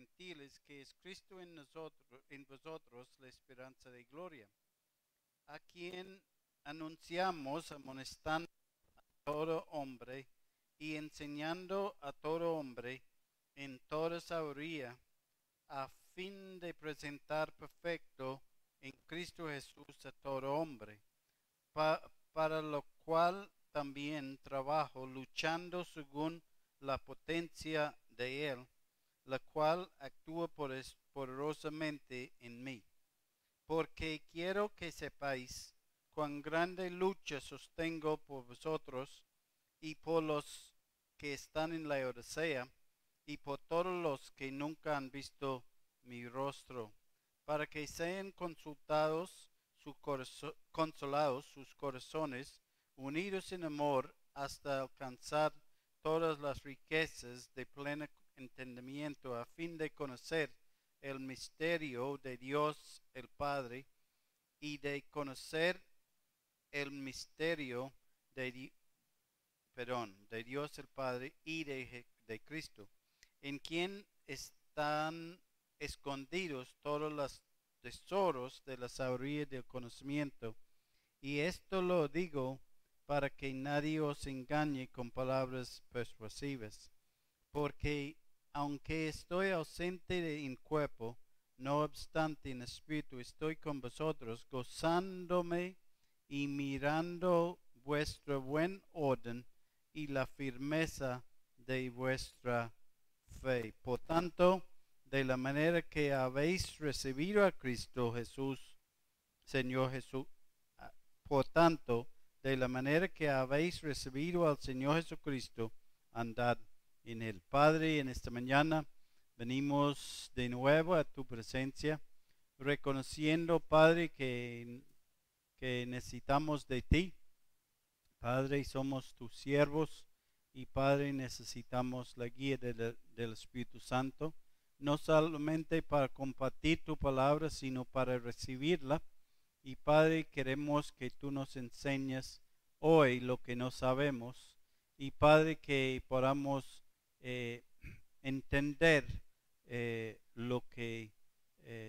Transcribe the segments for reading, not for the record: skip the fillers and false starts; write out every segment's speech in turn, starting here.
gentiles, que es Cristo en nosotros, en vosotros, la esperanza de gloria, a quien anunciamos amonestando a todo hombre y enseñando a todo hombre en toda sabiduría, a fin de presentar perfecto en Cristo Jesús a todo hombre, para lo cual también trabajo, luchando según la potencia de Él, la cual actúa poderosamente en mí. Porque quiero que sepáis cuán grande lucha sostengo por vosotros y por los que están en la Odisea y por todos los que nunca han visto mi rostro, para que sean consolados sus corazones, unidos en amor, hasta alcanzar todas las riquezas de pleno entendimiento, a fin de conocer el misterio de Dios el Padre, y de conocer el misterio de Dios el Padre y de Cristo, en quien están escondidos todos los tesoros de la sabiduría y del conocimiento. Y esto lo digo para que nadie os engañe con palabras persuasivas, porque aunque estoy ausente en cuerpo, no obstante en espíritu estoy con vosotros, gozándome y mirando vuestro buen orden y la firmeza de vuestra fe. Por tanto, de la manera que habéis recibido a Cristo Jesús, Señor Jesús, por tanto, de la manera que habéis recibido al Señor Jesucristo, andad en él. Padre, en esta mañana venimos de nuevo a tu presencia, reconociendo, Padre, que necesitamos de ti. Padre, somos tus siervos y Padre, necesitamos la guía del Espíritu Santo, no solamente para compartir tu palabra, sino para recibirla. Y Padre, queremos que tú nos enseñes hoy lo que no sabemos. Y Padre, que podamos entender lo que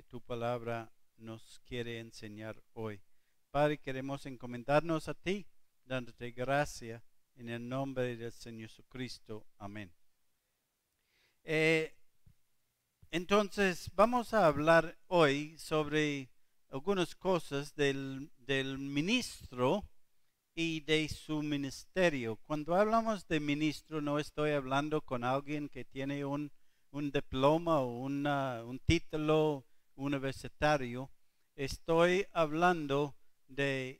tu palabra nos quiere enseñar hoy. Padre, queremos encomendarnos a ti, dándote gracia en el nombre del Señor Jesucristo. Amén. Entonces, vamos a hablar hoy sobre algunas cosas del ministro y de su ministerio. Cuando hablamos de ministro, no estoy hablando con alguien que tiene un diploma o un título universitario. Estoy hablando de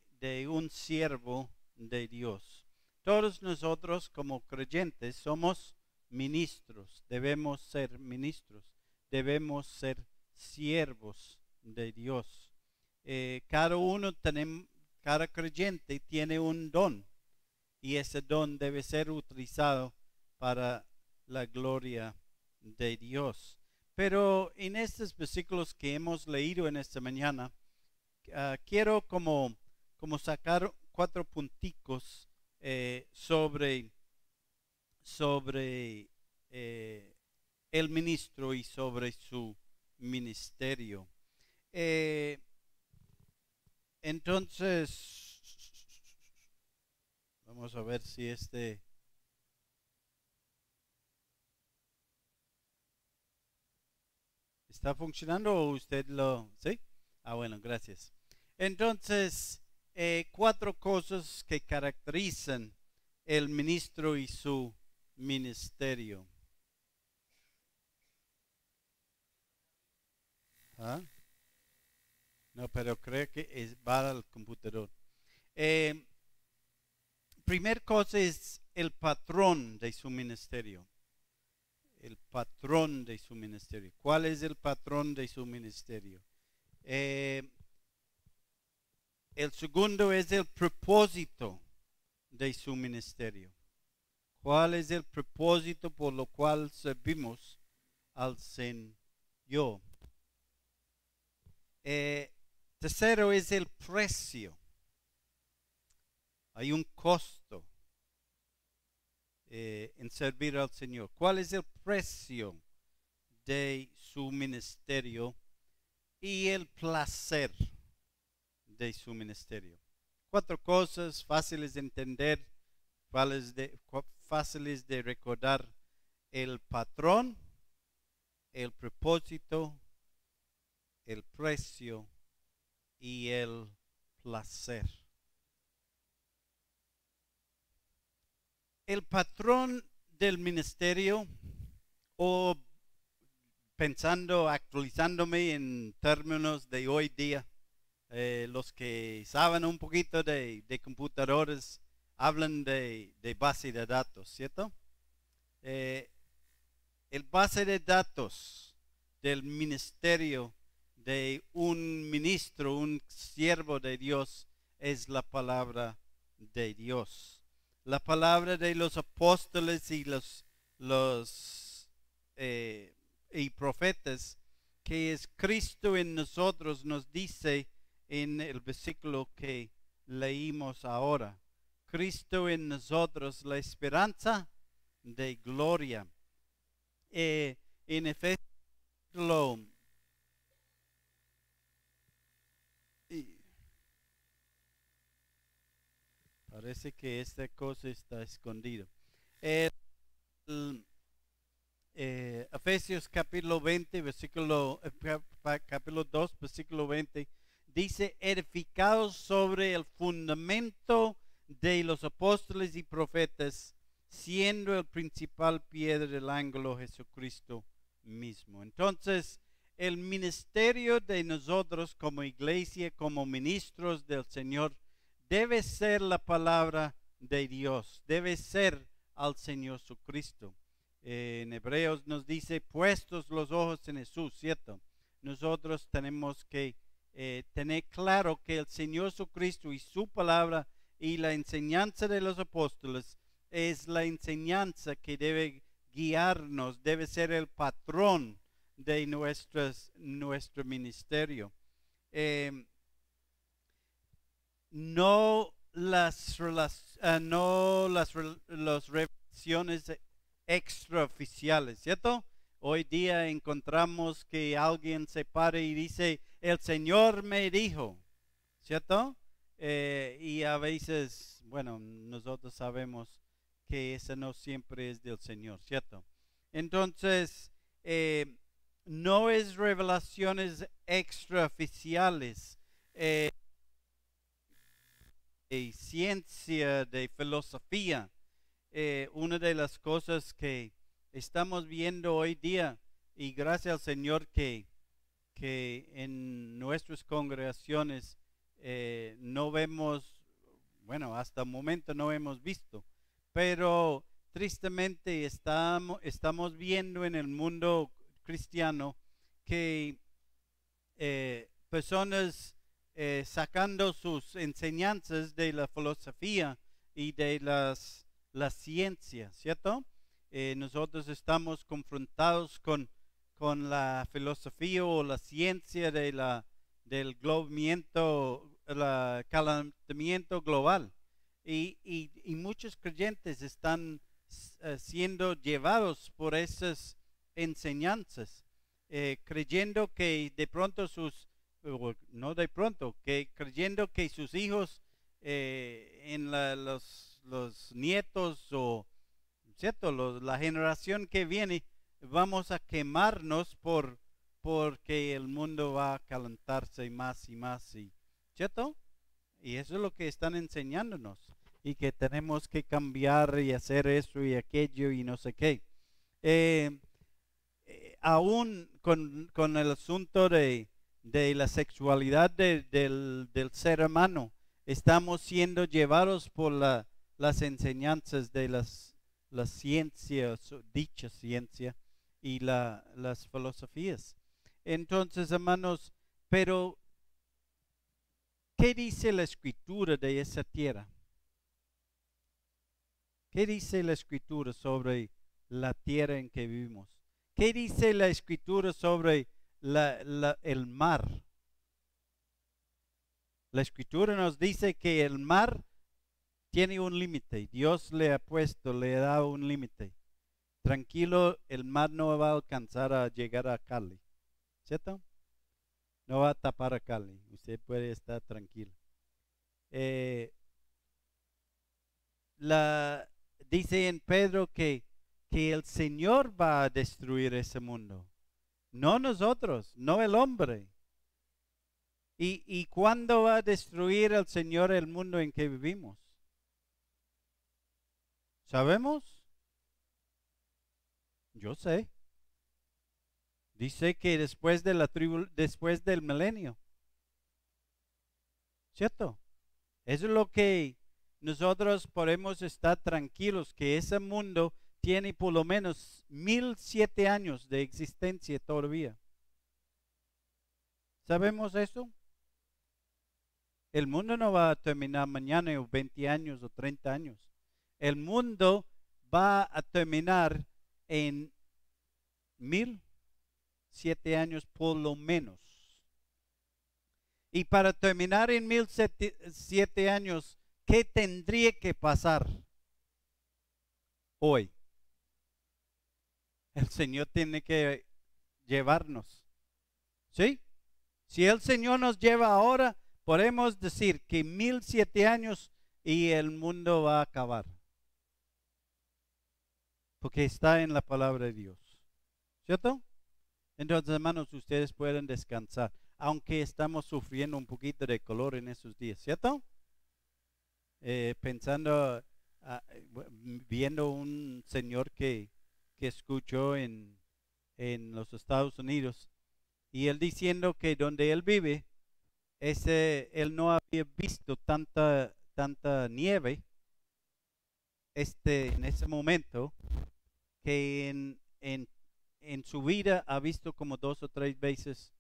un siervo de Dios. Todos nosotros como creyentes somos ministros, debemos ser ministros, debemos ser siervos de Dios. Cada creyente tiene un don y ese don debe ser utilizado para la gloria de Dios. Pero en estos versículos que hemos leído en esta mañana, quiero como sacar 4 punticos sobre el ministro y sobre su ministerio. Entonces, vamos a ver si está funcionando o usted ¿sí? Bueno, gracias. Entonces, 4 cosas que caracterizan el ministro y su ministerio. ¿Ah? No, pero creo que va al computador. Primer cosa es el patrón de su ministerio. El patrón de su ministerio. ¿Cuál es el patrón de su ministerio? El segundo es el propósito de su ministerio. ¿Cuál es el propósito por lo cual servimos al Señor? Tercero es el precio. Hay un costo en servir al Señor. ¿Cuál es el precio de su ministerio y el placer de su ministerio. 4 cosas fáciles de entender, fáciles de recordar: el patrón, el propósito, el precio y el placer. El patrón del ministerio, o pensando, actualizándome en términos de hoy día, los que saben un poquito de computadores hablan de base de datos, ¿cierto? El base de datos del ministerio de un ministro, un siervo de Dios, es la palabra de Dios. La palabra de los apóstoles y los y profetas, que es Cristo en nosotros, nos dice en el versículo que leímos ahora: Cristo en nosotros, la esperanza de gloria. En Efesios, parece que esta cosa está escondida. Efesios capítulo 20, capítulo 2, versículo 20, dice: edificados sobre el fundamento de los apóstoles y profetas, siendo el principal piedra del ángulo Jesucristo mismo. Entonces, el ministerio de nosotros como iglesia, como ministros del Señor, debe ser la palabra de Dios, debe ser al Señor Jesucristo. En Hebreos nos dice: puestos los ojos en Jesús, ¿cierto? Nosotros tenemos que tener claro que el Señor Jesucristo y su palabra y la enseñanza de los apóstoles es la enseñanza que debe guiarnos, debe ser el patrón de nuestro ministerio. No las revelaciones extraoficiales, ¿cierto? Hoy día encontramos que alguien se para y dice: el Señor me dijo, ¿cierto? Y a veces, bueno, nosotros sabemos que eso no siempre es del Señor, ¿cierto? Entonces, no es revelaciones extraoficiales, de ciencia, de filosofía. Una de las cosas que estamos viendo hoy día, y gracias al Señor que en nuestras congregaciones no vemos, bueno, hasta el momento no hemos visto, pero tristemente estamos viendo en el mundo cristiano que personas sacando sus enseñanzas de la filosofía y de las ciencias, ¿cierto? Nosotros estamos confrontados con la filosofía o la ciencia del calentamiento global. Y muchos creyentes están siendo llevados por esas enseñanzas, creyendo que de pronto no de pronto, que creyendo que sus hijos, los nietos o, ¿cierto? La generación que viene, vamos a quemarnos porque el mundo va a calentarse más y más, ¿cierto? Y eso es lo que están enseñándonos, y que tenemos que cambiar y hacer esto y aquello y no sé qué. Aún con el asunto de la sexualidad del ser humano, estamos siendo llevados por las enseñanzas de las ciencias, dicha ciencia, y las filosofías. Entonces, hermanos, pero ¿qué dice la escritura de esa tierra? ¿Qué dice la escritura sobre la tierra en que vivimos? ¿Qué dice la escritura sobre el mar? La escritura nos dice que el mar tiene un límite. Dios le ha dado un límite. tranquilo, el mar no va a alcanzar a llegar a Cali, ¿cierto? No va a tapar a Cali, usted puede estar tranquilo. Dice en Pedro que el Señor va a destruir ese mundo, no nosotros, no el hombre. ¿Y cuándo va a destruir el Señor el mundo en que vivimos? ¿Sabemos? Yo sé. Dice que después de después del milenio. ¿Cierto? Eso es lo que nosotros podemos estar tranquilos, que ese mundo tiene por lo menos 1007 años de existencia todavía. ¿Sabemos eso? El mundo no va a terminar mañana o 20 años o 30 años. El mundo va a terminar en 1007 años por lo menos. Y para terminar en 1007 años, ¿qué tendría que pasar hoy? El Señor tiene que llevarnos. ¿Sí? Si el Señor nos lleva ahora, podemos decir que 1007 años y el mundo va a acabar. Porque está en la palabra de Dios. ¿Cierto? Entonces, hermanos, ustedes pueden descansar, aunque estamos sufriendo un poquito de calor en esos días, ¿cierto? Pensando, viendo un señor que escuchó en los Estados Unidos, y él diciendo que donde él vive, él no había visto tanta nieve en ese momento, que en su vida ha visto como 2 o 3 veces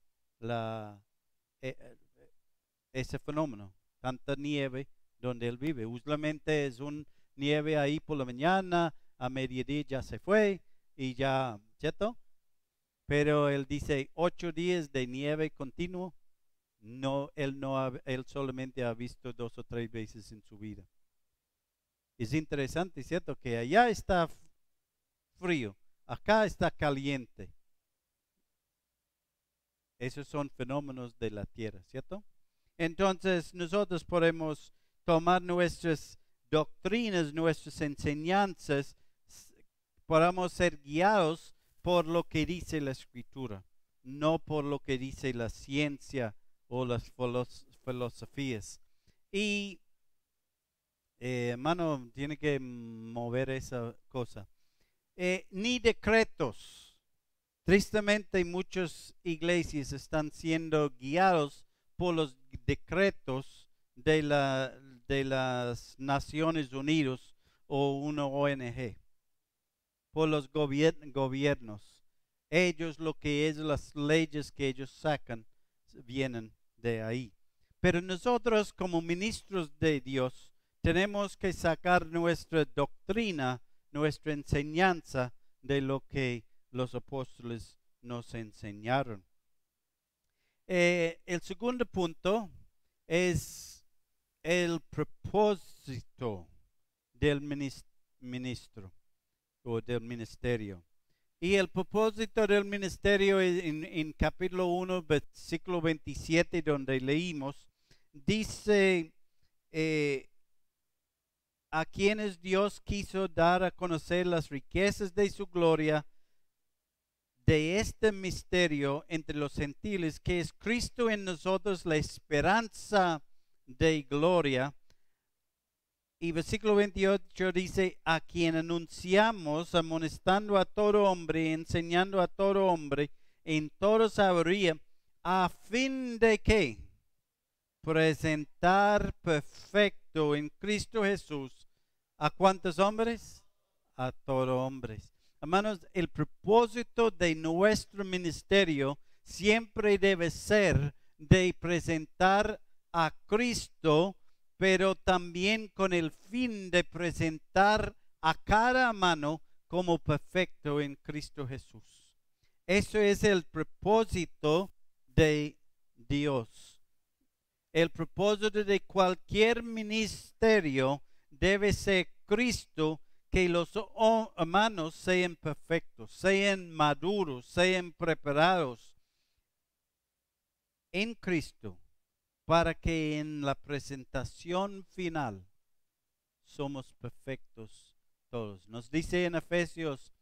ese fenómeno, tanta nieve donde él vive. Usualmente es un nieve ahí por la mañana, a mediodía ya se fue y ya, ¿cierto? Pero él dice 8 días de nieve continuo. No, él solamente ha visto 2 o 3 veces en su vida. Es interesante, ¿cierto? Que allá está frío, acá está caliente. Esos son fenómenos de la tierra, ¿cierto? Entonces nosotros podemos tomar nuestras doctrinas, nuestras enseñanzas, podamos ser guiados por lo que dice la Escritura, no por lo que dice la ciencia o las filosofías. Y hermano, tiene que mover esa cosa. Ni decretos. Tristemente, muchas iglesias están siendo guiados por los decretos de las Naciones Unidas o una ONG, por los gobiernos. Ellos, lo que es las leyes que ellos sacan, vienen de ahí. Pero nosotros, como ministros de Dios, tenemos que sacar nuestra doctrina, nuestra enseñanza de lo que los apóstoles nos enseñaron. El segundo punto es el propósito del ministro o del ministerio. Y el propósito del ministerio en capítulo 1, versículo 27, donde leímos, dice a quienes Dios quiso dar a conocer las riquezas de su gloria, de este misterio entre los gentiles, que es Cristo en nosotros, la esperanza de gloria. Y versículo 28 dice, a quien anunciamos, amonestando a todo hombre, enseñando a todo hombre, en toda sabiduría, a fin de que presentar perfecto en Cristo Jesús, ¿a cuántos hombres? A todos hombres. Hermanos, el propósito de nuestro ministerio siempre debe ser de presentar a Cristo, pero también con el fin de presentar a cada hermano como perfecto en Cristo Jesús. Eso es el propósito de Dios. El propósito de cualquier ministerio debe ser Cristo, que los hermanos sean perfectos, sean maduros, sean preparados en Cristo, para que en la presentación final somos perfectos todos. Nos dice en Efesios,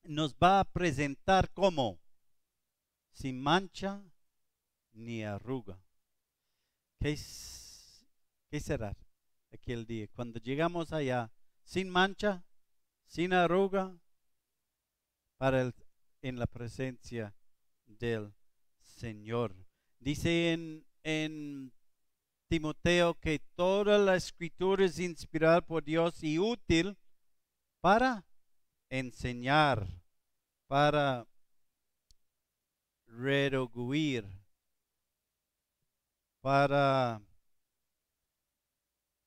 nos va a presentar como sin mancha ni arruga. ¿Qué será aquel día? Cuando llegamos allá, sin mancha, sin arruga, en la presencia del Señor. Dice en Timoteo que toda la escritura es inspirada por Dios y útil para enseñar, para redarguir, para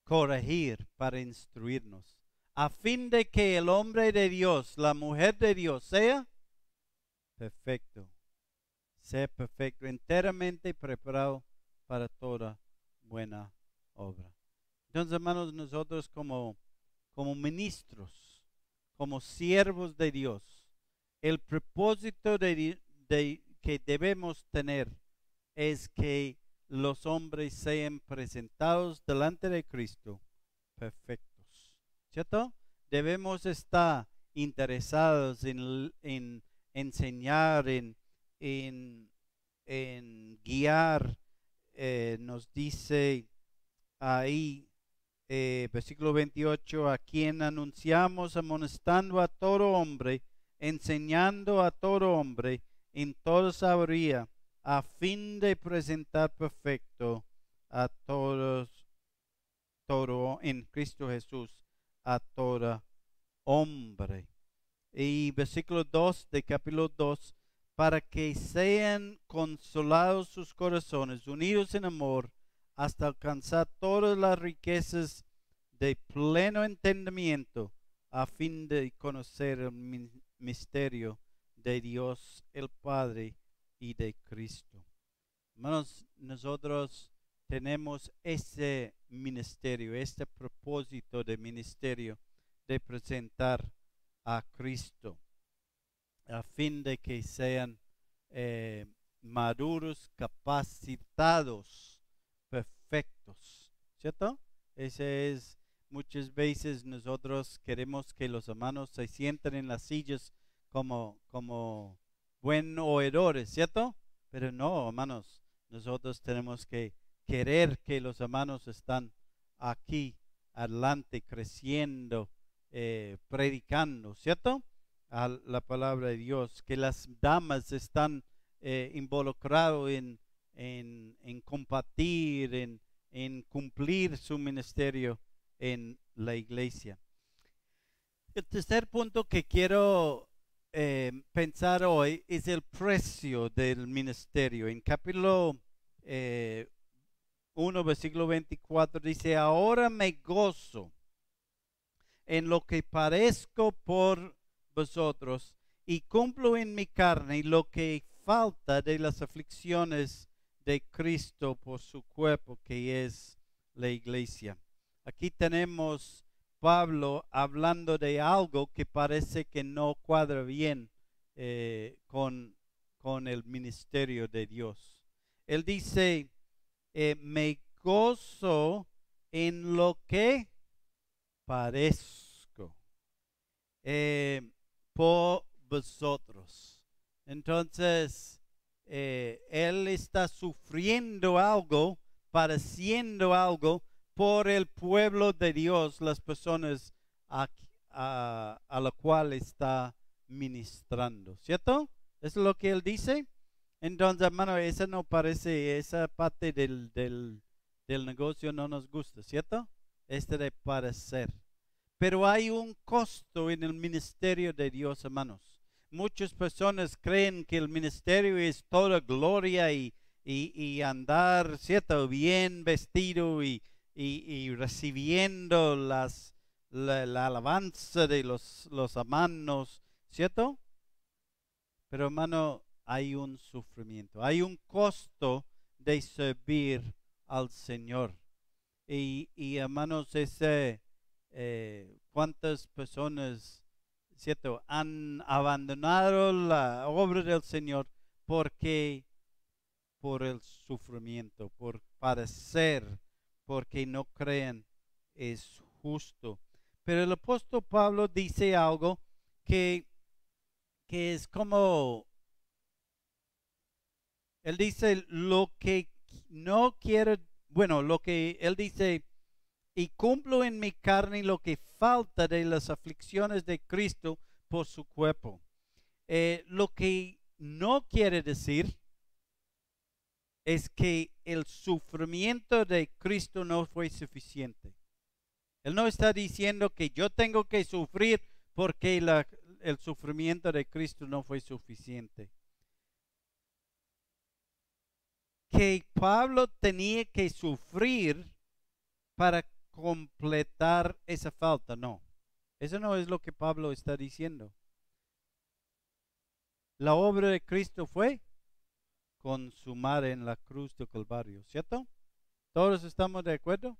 corregir, para instruirnos, a fin de que el hombre de Dios, la mujer de Dios, sea perfecto, enteramente preparado para toda buena obra. Entonces, hermanos, nosotros como ministros, como siervos de Dios, el propósito que debemos tener es que los hombres sean presentados delante de Cristo perfectos, ¿cierto? Debemos estar interesados en enseñar, en guiar. Nos dice ahí, versículo 28, a quien anunciamos amonestando a todo hombre, enseñando a todo hombre en toda sabiduría, a fin de presentar perfecto a todo en Cristo Jesús, a todo hombre. Y versículo 2 de capítulo 2, para que sean consolados sus corazones, unidos en amor, hasta alcanzar todas las riquezas de pleno entendimiento, a fin de conocer el misterio de Dios el Padre y de Cristo. Hermanos, nosotros tenemos ese ministerio, este propósito de ministerio de presentar a Cristo, a fin de que sean maduros, capacitados, perfectos, ¿cierto? Ese es, muchas veces nosotros queremos que los hermanos se sienten en las sillas como buenos oidores, ¿cierto? Pero no, hermanos, nosotros tenemos que querer que los hermanos están aquí adelante, creciendo, predicando, ¿cierto? A la palabra de Dios, que las damas están involucradas en compartir, en cumplir su ministerio en la iglesia. El tercer punto que quiero pensar hoy es el precio del ministerio. En capítulo 1, versículo 24 dice, ahora me gozo en lo que padezco por vosotros y cumplo en mi carne lo que falta de las aflicciones de Cristo por su cuerpo, que es la iglesia. Aquí tenemos Pablo hablando de algo que parece que no cuadra bien con el ministerio de Dios. Él dice, me gozo en lo que padezco por vosotros. Entonces, él está sufriendo algo, padeciendo algo por el pueblo de Dios, las personas a la cual está ministrando, ¿cierto? ¿Eso es lo que él dice? Entonces, hermano, esa parte del negocio no nos gusta, ¿cierto? De padecer. Pero hay un costo en el ministerio de Dios, hermanos. Muchas personas creen que el ministerio es toda gloria y andar, ¿cierto? Bien vestido y recibiendo la alabanza de los hermanos, ¿cierto? Pero, hermano, hay un sufrimiento, hay un costo de servir al Señor. Y hermanos, cuántas personas, ¿cierto?, han abandonado la obra del Señor porque por el sufrimiento, por padecer, porque no creen es justo. Pero el apóstol Pablo dice algo que es como, él dice lo que no quiere, bueno, lo que él dice, y cumplo en mi carne lo que falta de las aflicciones de Cristo por su cuerpo. Lo que no quiere decir es que el sufrimiento de Cristo no fue suficiente. Él no está diciendo que yo tengo que sufrir porque el sufrimiento de Cristo no fue suficiente. Que Pablo tenía que sufrir para completar esa falta, no. Eso no es lo que Pablo está diciendo. La obra de Cristo fue consumada en la cruz del Calvario, ¿cierto? ¿Todos estamos de acuerdo?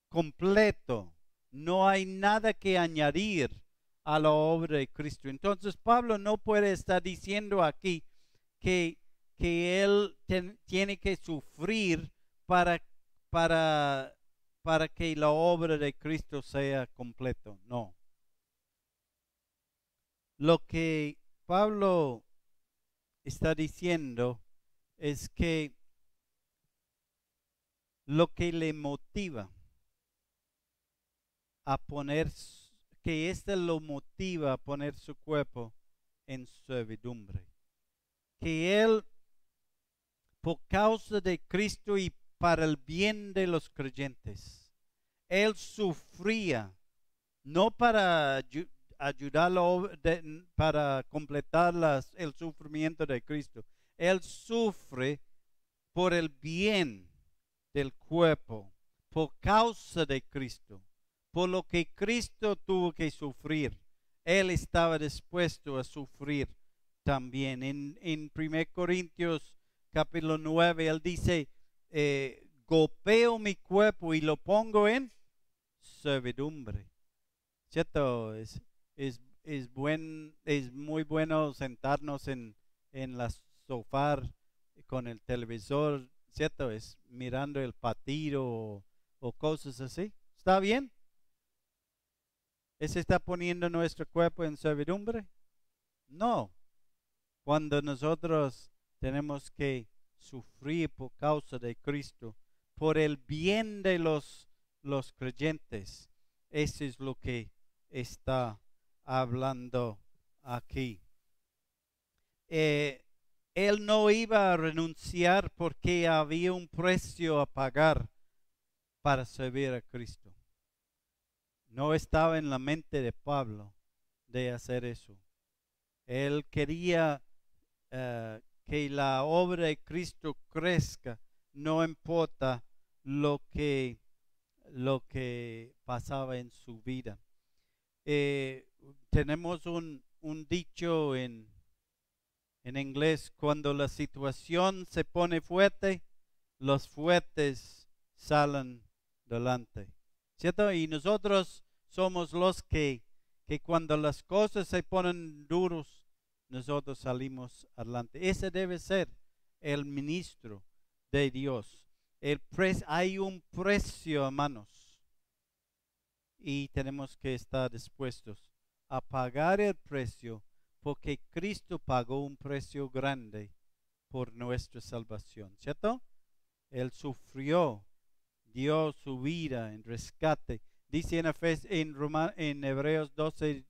Completo. No hay nada que añadir a la obra de Cristo. Entonces Pablo no puede estar diciendo aquí que él tiene que sufrir para que la obra de Cristo sea completo. No. Lo que Pablo está diciendo es que lo que le motiva a poner, que éste lo motiva a poner su cuerpo en servidumbre. Que él, por causa de Cristo y para el bien de los creyentes, él sufría, no para ayudarlo para completar el sufrimiento de Cristo. Él sufre por el bien del cuerpo, por causa de Cristo, por lo que Cristo tuvo que sufrir. Él estaba dispuesto a sufrir también. En 1 Corintios capítulo 9, él dice, golpeo mi cuerpo y lo pongo en servidumbre. ¿Cierto? Es muy bueno sentarnos en la sofá con el televisor, ¿cierto? Es mirando el partido o cosas así. ¿Está bien? ¿Ese está poniendo nuestro cuerpo en servidumbre? No. Cuando nosotros tenemos que sufrir por causa de Cristo, por el bien de los creyentes, eso es lo que está hablando aquí. Él no iba a renunciar porque había un precio a pagar para servir a Cristo. No estaba en la mente de Pablo de hacer eso. Él quería que la obra de Cristo crezca, no importa lo que pasaba en su vida. Tenemos un dicho en inglés: cuando la situación se pone fuerte, los fuertes salen delante, ¿cierto? Y nosotros somos los que cuando las cosas se ponen duros, nosotros salimos adelante. Ese debe ser el ministro de Dios. Hay un precio, hermanos, y tenemos que estar dispuestos a pagar el precio, porque Cristo pagó un precio grande por nuestra salvación, ¿cierto? Él sufrió, dio su vida en rescate. Dice en Hebreos 12,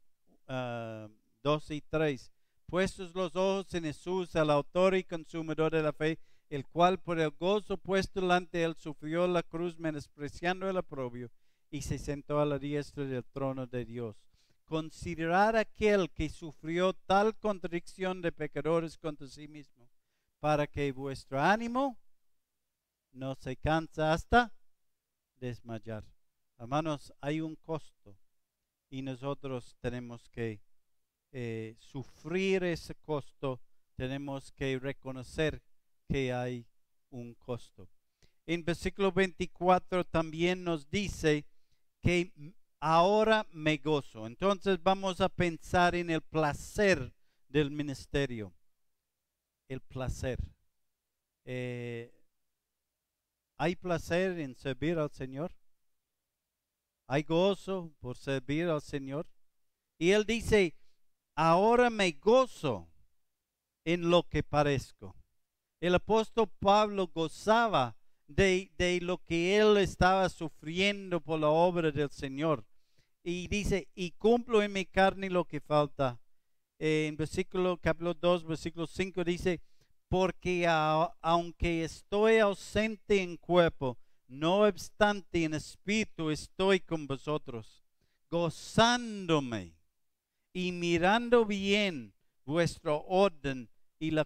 12 y 3, puestos los ojos en Jesús, el autor y consumador de la fe, el cual por el gozo puesto delante de él sufrió la cruz, menospreciando el oprobio, y se sentó a la diestra del trono de Dios. Considerad aquel que sufrió tal contradicción de pecadores contra sí mismo, para que vuestro ánimo no se cansa hasta desmayar. Hermanos, hay un costo y nosotros tenemos que sufrir ese costo. Tenemos que reconocer que hay un costo. En versículo 24 también nos dice que ahora me gozo. Entonces vamos a pensar en el placer del ministerio. El placer. ¿Hay placer en servir al Señor? ¿Hay gozo por servir al Señor? Y él dice, ahora me gozo en lo que parezco. El apóstol Pablo gozaba de lo que él estaba sufriendo por la obra del Señor. Y dice, y cumplo en mi carne lo que falta. En capítulo 2, versículo 5 dice, porque aunque estoy ausente en cuerpo, no obstante en espíritu estoy con vosotros, gozándome y mirando bien vuestro orden y la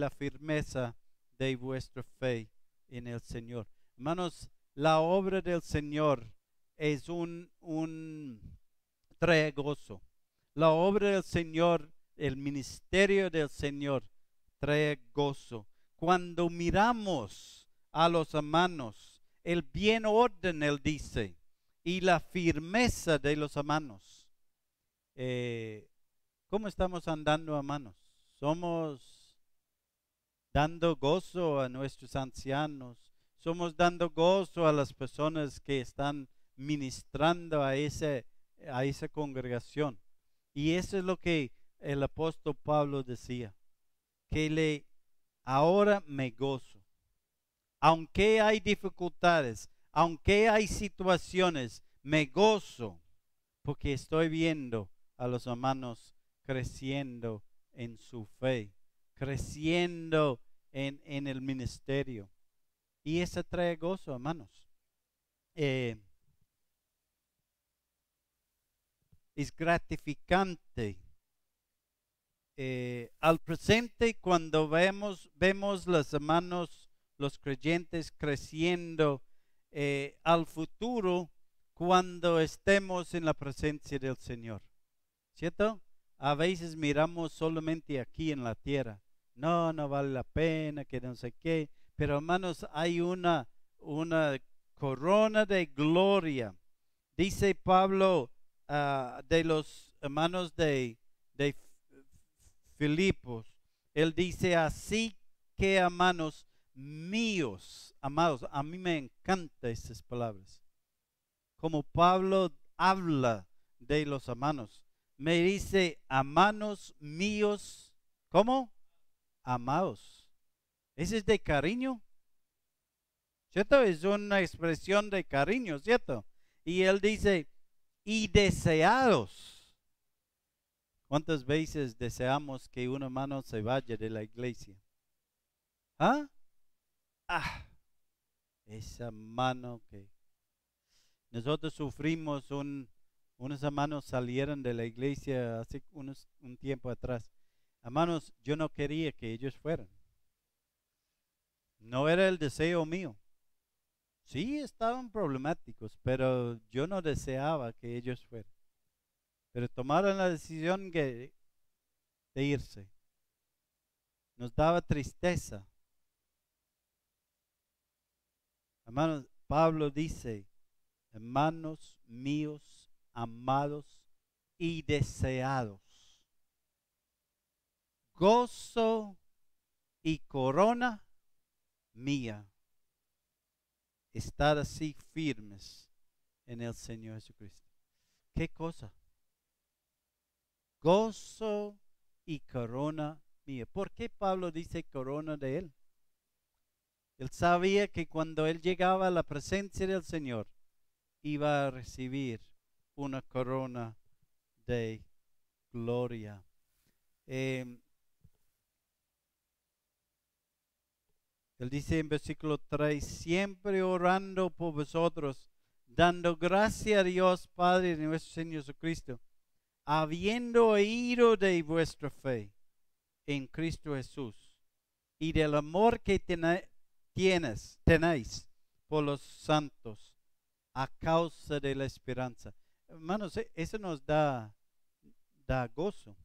firmeza de vuestra fe en el Señor. Hermanos, la obra del Señor es trae gozo. La obra del Señor, el ministerio del Señor trae gozo. Cuando miramos a los hermanos, el bien orden, él dice, y la firmeza de los hermanos. ¿Cómo estamos andando, hermanos? ¿Somos dando gozo a nuestros ancianos? ¿Somos dando gozo a las personas que están ministrando a esa congregación? Y eso es lo que el apóstol Pablo decía, que ahora me gozo. Aunque hay dificultades, aunque hay situaciones, me gozo porque estoy viendo a los hermanos creciendo en su fe, creciendo en el ministerio. Y eso trae gozo, hermanos. Es gratificante al presente cuando vemos los hermanos, los creyentes creciendo, al futuro cuando estemos en la presencia del Señor, ¿cierto? A veces miramos solamente aquí en la tierra, no vale la pena, que no sé qué, pero hermanos, hay una corona de gloria. Dice Pablo de los hermanos de Filipos, él dice, así que hermanos míos, amados, a mí me encantan esas palabras. Como Pablo habla de los hermanos, me dice, hermanos míos, ¿cómo? Amados. Ese es de cariño, ¿cierto? Es una expresión de cariño, ¿cierto? Y él dice, y deseados. ¿Cuántas veces deseamos que un hermano se vaya de la iglesia? ¿Ah? Ese hermano que nosotros sufrimos, unos hermanos salieron de la iglesia hace un tiempo atrás. Hermanos, yo no quería que ellos fueran. No era el deseo mío. Sí, estaban problemáticos, pero yo no deseaba que ellos fueran. Pero tomaron la decisión de irse. Nos daba tristeza. Hermanos, Pablo dice, hermanos míos, amados y deseados, gozo y corona mía, estar así firmes en el Señor Jesucristo. ¿Qué cosa? Gozo y corona mía. ¿Por qué Pablo dice corona de él? Él sabía que cuando él llegaba a la presencia del Señor, iba a recibir una corona de gloria. Él dice en versículo 3, siempre orando por vosotros, dando gracia a Dios Padre de nuestro Señor Jesucristo, habiendo oído de vuestra fe en Cristo Jesús y del amor que tenéis por los santos a causa de la esperanza. Hermanos, eso nos da gozo.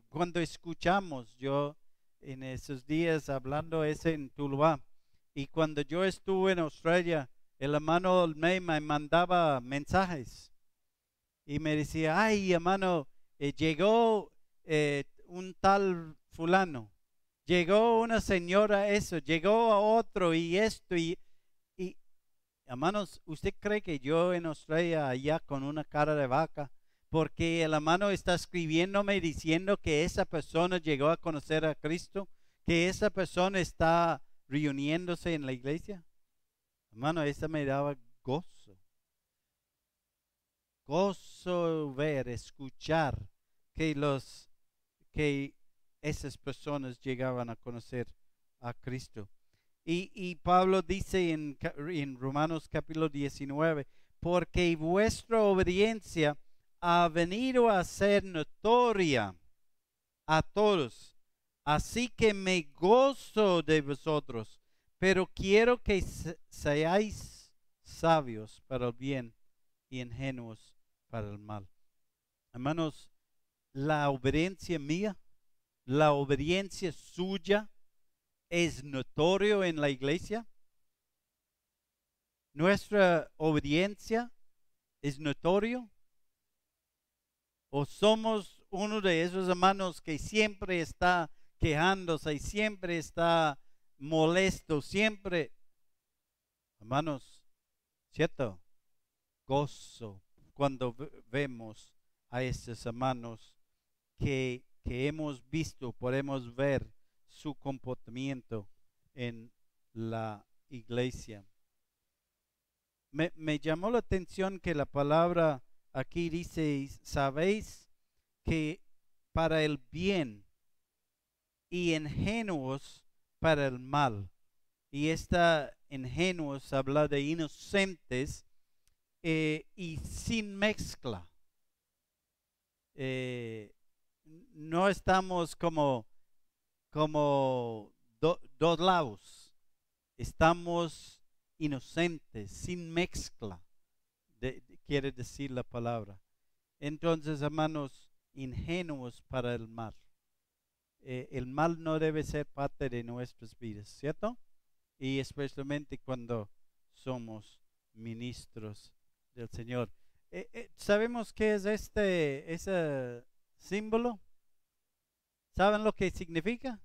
Cuando escuchamos, yo en esos días hablando ese en Tuluá, y cuando yo estuve en Australia, el hermano me mandaba mensajes y me decía, ay, hermano, llegó un tal fulano, llegó una señora eso, llegó a otro y esto y hermanos, ¿usted cree que yo en Australia allá con una cara de vaca? Porque el hermano está escribiéndome diciendo que esa persona llegó a conocer a Cristo, que esa persona está reuniéndose en la iglesia. Hermano, esa me daba gozo. Gozo ver, escuchar que que esas personas llegaban a conocer a Cristo. Y Pablo dice en Romanos capítulo 19, porque vuestra obediencia ha venido a ser notoria a todos, así que me gozo de vosotros, pero quiero que seáis sabios para el bien y ingenuos para el mal. Hermanos, la obediencia mía, la obediencia suya, es notorio en la iglesia. Nuestra obediencia es notorio. O somos uno de esos hermanos que siempre está quejándose y siempre está molesto, siempre. Hermanos, ¿cierto? Gozo cuando vemos a estos hermanos que hemos visto, podemos ver su comportamiento en la iglesia. Me llamó la atención que la palabra aquí dice, sabéis que para el bien y ingenuos para el mal. Y esta ingenuos habla de inocentes y sin mezcla. No estamos como dos lados. Estamos inocentes, sin mezcla, quiere decir la palabra. Entonces, hermanos, ingenuos para el mal. El mal no debe ser parte de nuestras vidas, ¿cierto? Y especialmente cuando somos ministros del Señor. ¿Sabemos qué es ese símbolo? ¿Saben lo que significa?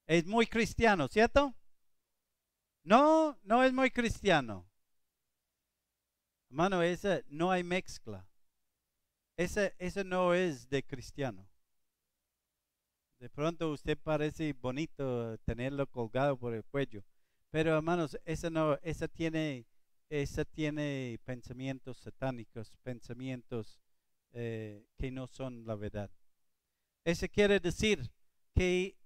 Es muy cristiano, ¿cierto? No, no es muy cristiano. Hermano, esa no hay mezcla. Ese no es de cristiano. De pronto usted parece bonito tenerlo colgado por el cuello. Pero hermanos, esa tiene pensamientos satánicos, pensamientos que no son la verdad. Ese quiere decir que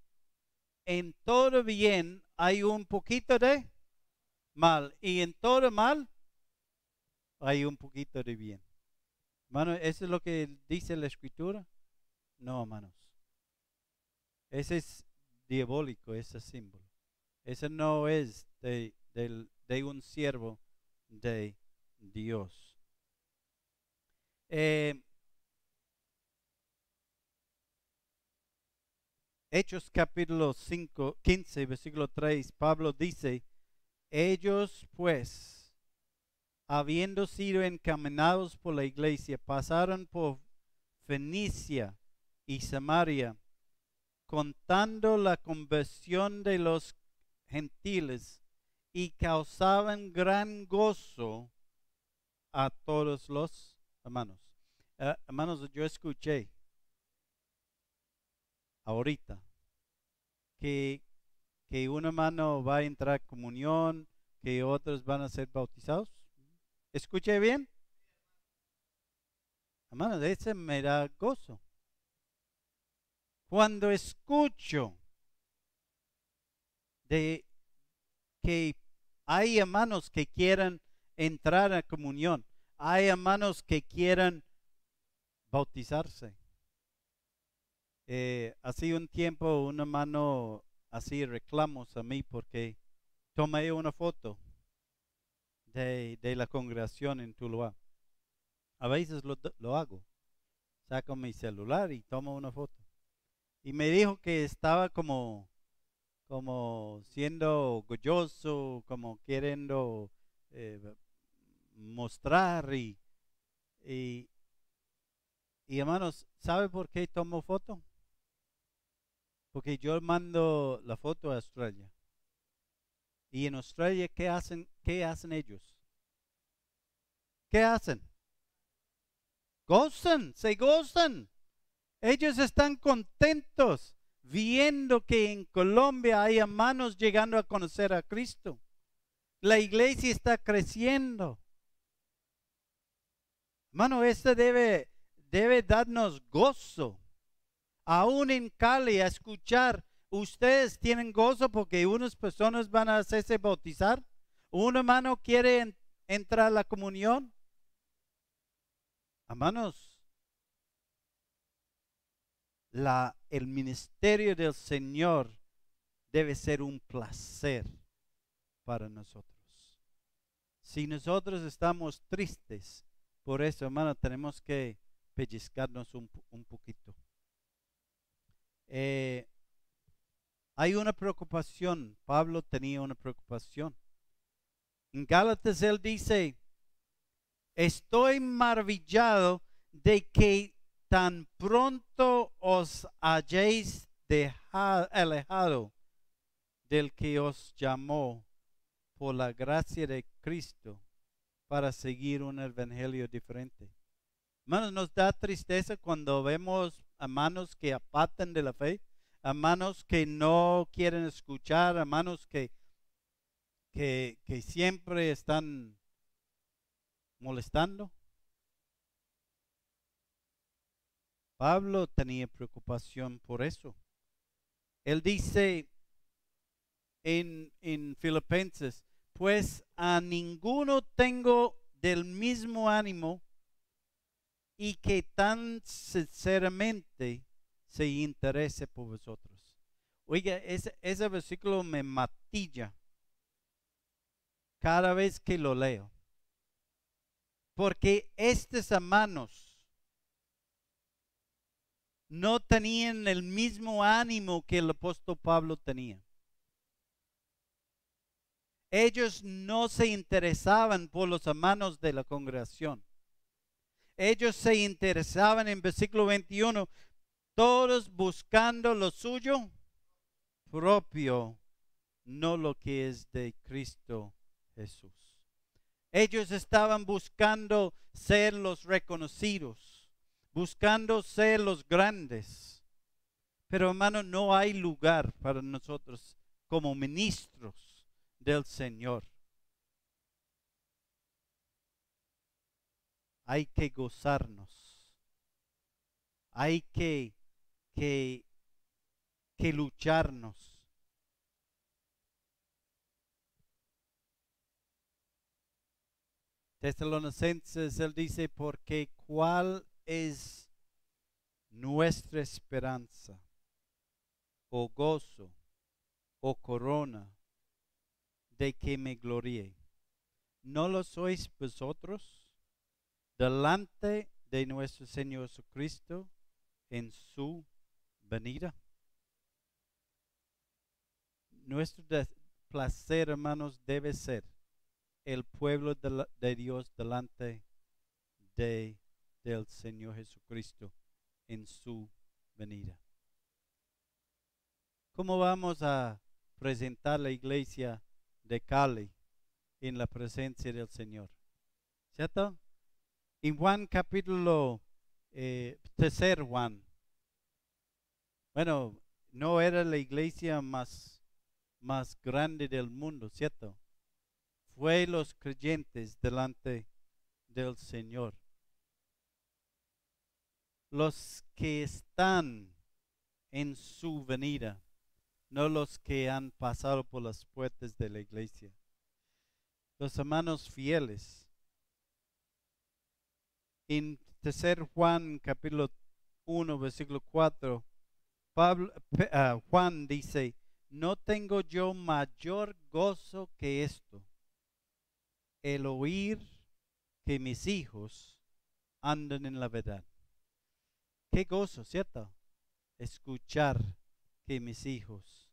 en todo bien hay un poquito de mal y en todo mal hay un poquito de bien. Hermano, ¿eso es lo que dice la escritura? No, hermanos. Ese es diabólico, ese símbolo. Ese no es de un siervo de Dios. Hechos capítulo 5, 15, versículo 3, Pablo dice, ellos pues, habiendo sido encaminados por la iglesia, pasaron por Fenicia y Samaria, contando la conversión de los gentiles y causaban gran gozo a todos los hermanos. Hermanos, yo escuché ahorita que un hermano va a entrar a comunión, que otros van a ser bautizados. ¿Escuché bien? Hermanos, ese me da gozo. Cuando escucho de que hay hermanos que quieran entrar a comunión, hay hermanos que quieran bautizarse. Hace un tiempo un hermano hacía reclamos a mí porque tomé una foto de la congregación en Tuluá. A veces lo hago. Saco mi celular y tomo una foto. Y me dijo que estaba como como siendo orgulloso, como queriendo mostrar y, y hermanos, ¿sabe por qué tomo foto? Porque yo mando la foto a Australia. Y en Australia, ¿qué hacen? ¿Qué hacen ellos? ¿Qué hacen? Gozan, se gozan. Ellos están contentos viendo que en Colombia hay hermanos llegando a conocer a Cristo. La iglesia está creciendo. Hermano, esto debe darnos gozo. Aún en Cali, a escuchar, ustedes tienen gozo porque unas personas van a hacerse bautizar. Un hermano quiere entrar a la comunión. Hermanos, el ministerio del Señor debe ser un placer para nosotros. Si nosotros estamos tristes, por eso, hermano, tenemos que pellizcarnos un poquito. Hay una preocupación. Pablo tenía una preocupación. En Gálatas él dice, estoy maravillado de que tan pronto os hayáis alejado del que os llamó por la gracia de Cristo para seguir un evangelio diferente. Hermanos, nos da tristeza cuando vemos hermanos que apartan de la fe, hermanos que no quieren escuchar, hermanos que siempre están molestando. Pablo tenía preocupación por eso. Él dice en Filipenses, pues a ninguno tengo del mismo ánimo y que tan sinceramente se interese por vosotros. Oiga, ese versículo me matilla cada vez que lo leo. Porque estos hermanos no tenían el mismo ánimo que el apóstol Pablo tenía. Ellos no se interesaban por los hermanos de la congregación. Ellos se interesaban en versículo 21, todos buscando lo suyo propio, no lo que es de Cristo Jesús. Ellos estaban buscando ser los reconocidos, buscando ser los grandes. Pero hermano, no hay lugar para nosotros como ministros del Señor. Hay que gozarnos. Hay que lucharnos. Tesalonicenses, él dice, porque ¿cuál es nuestra esperanza, o gozo, o corona, de que me gloríe? ¿No lo sois vosotros delante de nuestro Señor Jesucristo en su venida? Nuestro placer, hermanos, debe ser el pueblo de Dios delante del Señor Jesucristo en su venida. ¿Cómo vamos a presentar la iglesia de Cali en la presencia del Señor? ¿Cierto? En Juan capítulo 3, Juan. Bueno, no era la iglesia más grande del mundo, ¿cierto? Fue los creyentes delante del Señor. Los que están en su venida, no los que han pasado por las puertas de la iglesia. Los hermanos fieles. En 3 Juan capítulo 1 versículo 4, Juan dice, no tengo yo mayor gozo que esto, el oír que mis hijos andan en la verdad. Qué gozo, ¿cierto? Escuchar que mis hijos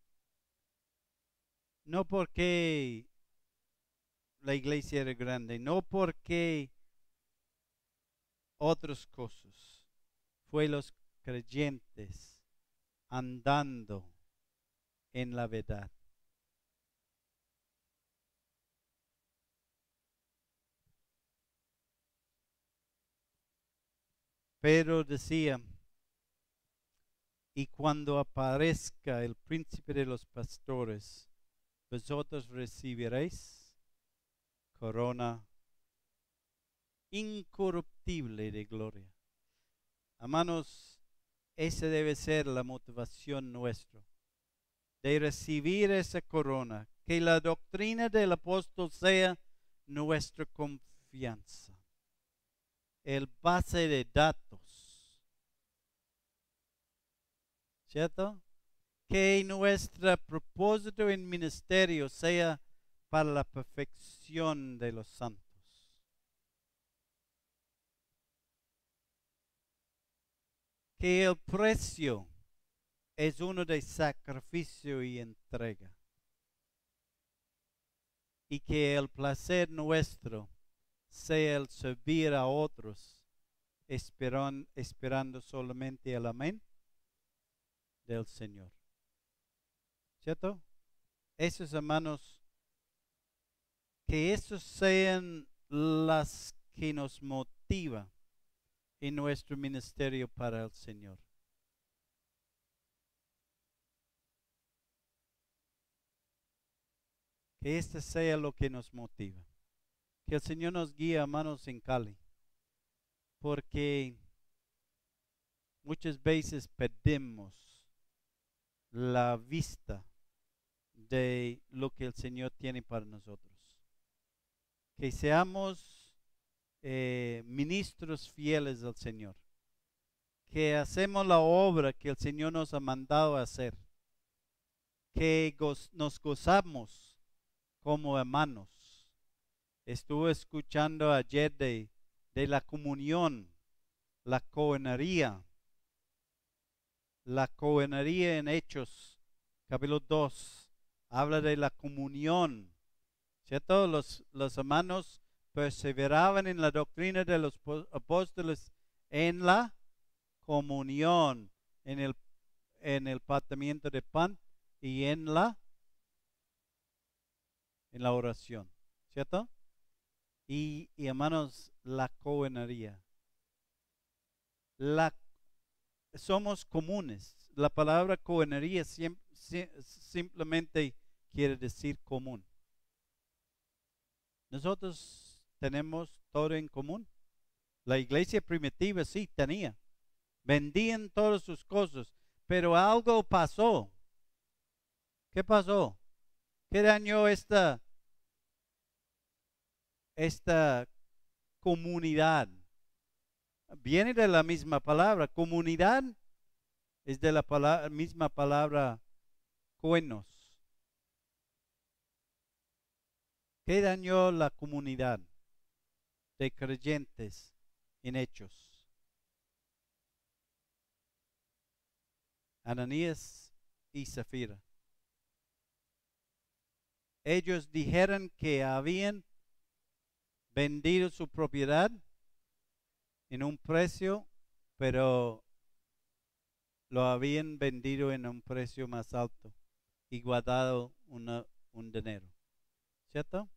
no porque la iglesia era grande, no porque otras cosas, fue los creyentes andando en la verdad. Pero decía, y cuando aparezca el príncipe de los pastores, vosotros recibiréis corona incorruptible de gloria. Hermanos, esa debe ser la motivación nuestra, de recibir esa corona, que la doctrina del apóstol sea nuestra confianza, el base de datos, ¿cierto? Que nuestro propósito en ministerio sea para la perfección de los santos. Que el precio es uno de sacrificio y entrega. Y que el placer nuestro sea el servir a otros, esperando solamente el amén del Señor. ¿Cierto? Esos hermanos, que esos sean las que nos motivan en nuestro ministerio para el Señor. Que este sea lo que nos motiva. Que el Señor nos guíe, hermanos, en Cali. Porque muchas veces perdemos la vista de lo que el Señor tiene para nosotros. Que seamos ministros fieles del Señor. Que hacemos la obra que el Señor nos ha mandado a hacer. Que nos gozamos como hermanos. Estuve escuchando ayer de la comunión, la cohenería en Hechos, capítulo 2, habla de la comunión, ¿cierto? Los hermanos perseveraban en la doctrina de los apóstoles en la comunión, en el partimiento de pan y en la oración, ¿cierto? Y hermanos, la cohenería. Somos comunes. La palabra cohenería simplemente quiere decir común. Nosotros tenemos todo en común. La iglesia primitiva sí tenía. Vendían todas sus cosas, pero algo pasó. ¿Qué pasó? ¿Qué dañó esta comunidad? Viene de la misma palabra. Comunidad es de la misma palabra koinos. ¿Qué dañó la comunidad de creyentes en Hechos? Ananías y Zafira. Ellos dijeron que habían vendido su propiedad en un precio, pero lo habían vendido en un precio más alto y guardado un dinero. ¿Cierto?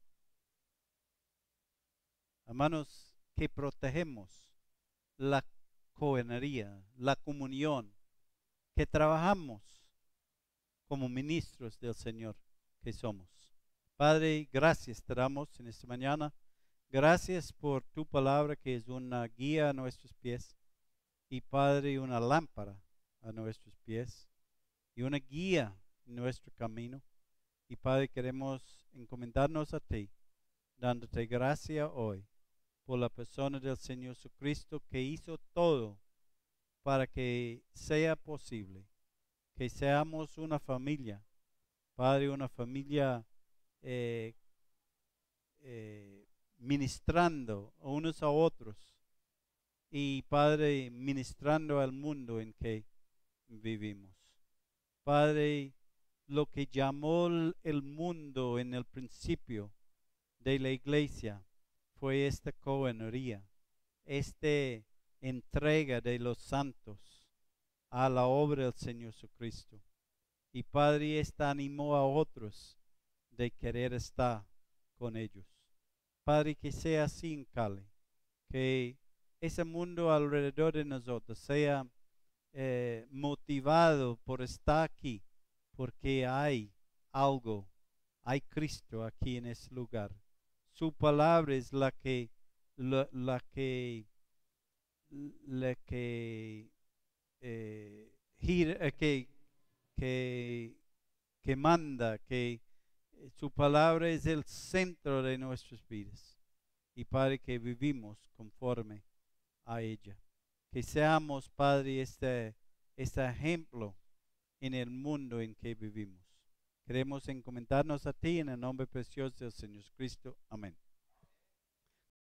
Hermanos, que protegemos la cohenería, la comunión, que trabajamos como ministros del Señor que somos. Padre, gracias te damos en esta mañana. Gracias por tu palabra que es una guía a nuestros pies y Padre, una lámpara a nuestros pies y una guía en nuestro camino. Y Padre, queremos encomendarnos a ti, dándote gracia hoy por la persona del Señor Jesucristo que hizo todo para que sea posible, que seamos una familia, Padre, una familia eh, ministrando unos a otros y Padre, ministrando al mundo en que vivimos. Padre, lo que llamó el mundo en el principio de la iglesia fue esta cohenería, esta entrega de los santos a la obra del Señor Jesucristo. Y Padre, esta animó a otros de querer estar con ellos. Padre, que sea así en Cali, que ese mundo alrededor de nosotros sea motivado por estar aquí, porque hay algo, hay Cristo aquí en ese lugar. Su palabra es la que gira, que manda, que su palabra es el centro de nuestras vidas. Y Padre, que vivimos conforme a ella. Que seamos, Padre, este ejemplo en el mundo en que vivimos. Queremos encomendarnos a ti en el nombre precioso del Señor Cristo. Amén.